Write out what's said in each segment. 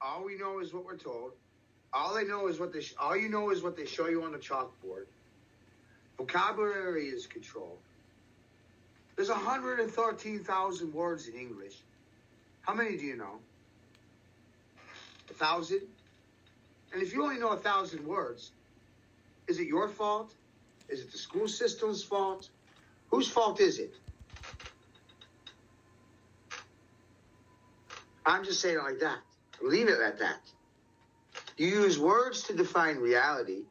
All we know is what we're told. All I know is what they. All you know is what they show you on the chalkboard. Vocabulary is controlled. There's 113,000 words in English. How many do you know? 1,000? And if you only know 1,000 words, is it your fault? Is it the school system's fault? Whose fault is it? I'm just saying it like that. Leave it at that. You use words to define reality.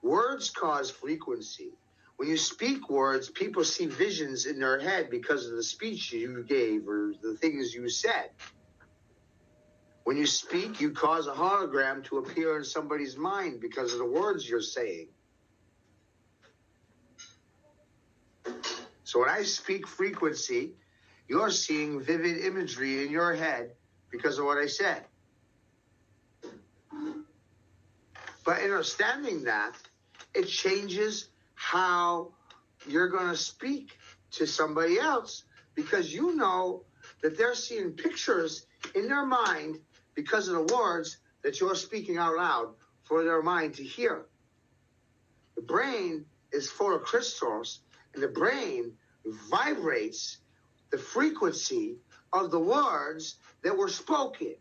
Words cause frequency. When you speak words, people see visions in their head because of the speech you gave or the things you said. When you speak, you cause a hologram to appear in somebody's mind because of the words you're saying. So when I speak frequency, you're seeing vivid imagery in your head because of what I said. But understanding that, it changes how you're going to speak to somebody else because you know that they're seeing pictures in their mind because of the words that you're speaking out loud for their mind to hear. The brain is full of crystals, and the brain vibrates the frequency of the words that were spoken.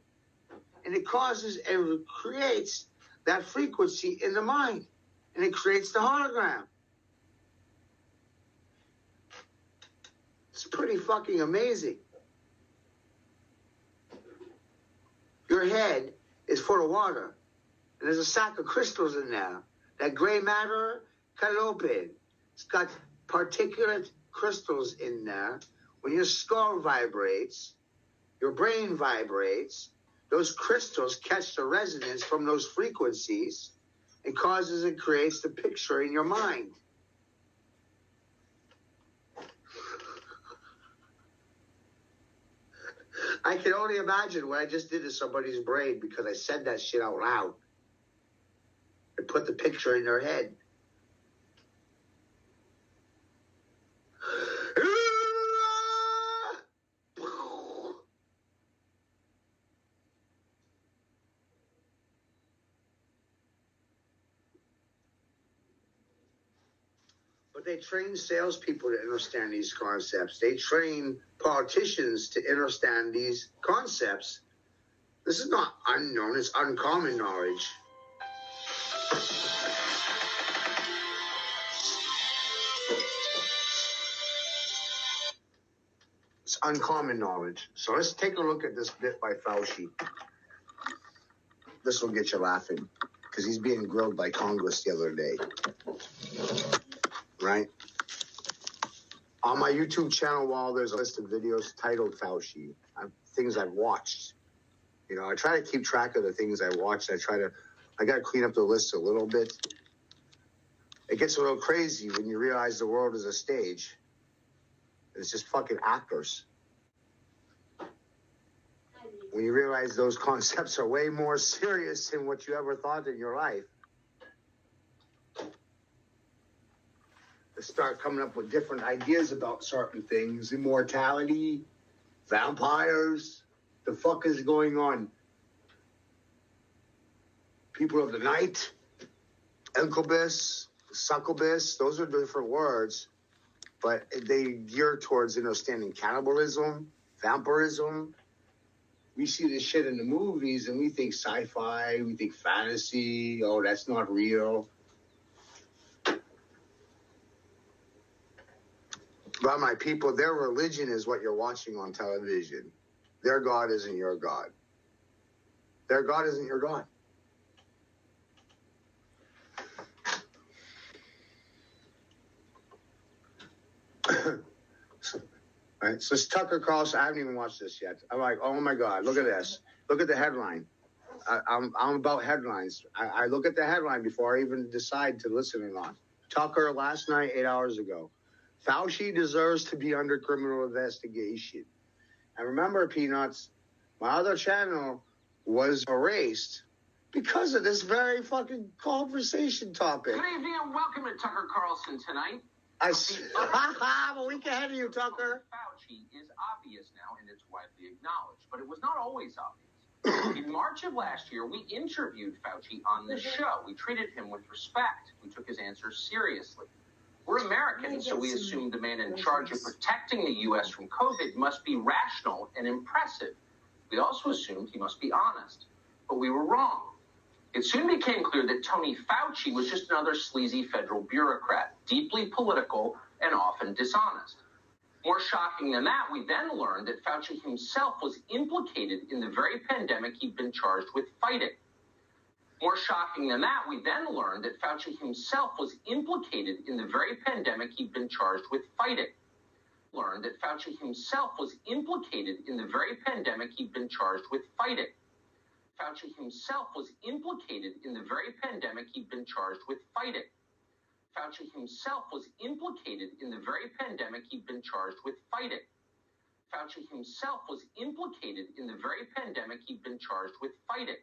And it causes and it creates that frequency in the mind. And it creates the hologram. It's pretty fucking amazing. Your head is full of water. And there's a sack of crystals in there. That gray matter, cut it open. It's got particulate crystals in there. When your skull vibrates, your brain vibrates, those crystals catch the resonance from those frequencies and causes and creates the picture in your mind. I can only imagine what I just did to somebody's brain because I said that shit out loud. I put the picture in their head. But they train salespeople to understand these concepts. They train politicians to understand these concepts. This is not unknown, it's uncommon knowledge. It's uncommon knowledge. So let's take a look at this bit by Fauci. This will get you laughing because he's being grilled by Congress the other day. Right? On my YouTube channel wall, there's a list of videos titled Fauci, things I've watched. You know, I try to keep track of the things I watched. I got to clean up the list a little bit. It gets a little crazy when you realize the world is a stage. It's just fucking actors. When you realize those concepts are way more serious than what you ever thought in your life. To start coming up with different ideas about certain things, immortality, vampires, the fuck is going on? People of the night, incubus, succubus, those are different words, but they gear towards understanding cannibalism, vampirism. We see this shit in the movies and we think sci-fi, we think fantasy, oh, that's not real. But my people, their religion is what you're watching on television. Their God isn't your God. Their God isn't your God. Right? So it's Tucker Carlson. I haven't even watched this yet. I'm like, oh my God, look at this. Look at the headline. I'm about headlines. I look at the headline before I even decide to listen or not. Tucker last night, 8 hours ago. Fauci deserves to be under criminal investigation. And remember, Peanuts, my other channel was erased because of this very fucking conversation topic. Good evening and welcome to Tucker Carlson Tonight. I'm a week ahead of you, Tucker. Fauci is obvious now and it's widely acknowledged, but it was not always obvious. In March of last year, we interviewed Fauci on this show. We treated him with respect. We took his answers seriously. We're Americans, so we assumed the man in charge of protecting the U.S. from COVID must be rational and impressive. We also assumed he must be honest. But we were wrong. It soon became clear that Tony Fauci was just another sleazy federal bureaucrat, deeply political and often dishonest. More shocking than that, we then learned that Fauci himself was implicated in the very pandemic he'd been charged with fighting. More shocking than that, we then learned that Fauci himself was implicated in the very pandemic he'd been charged with fighting. Learned that Fauci himself was implicated in the very pandemic he'd been charged with fighting. Fauci himself was implicated in the very pandemic he'd been charged with fighting. Fauci himself was implicated in the very pandemic he'd been charged with fighting. Fauci himself was implicated in the very pandemic he'd been charged with fighting.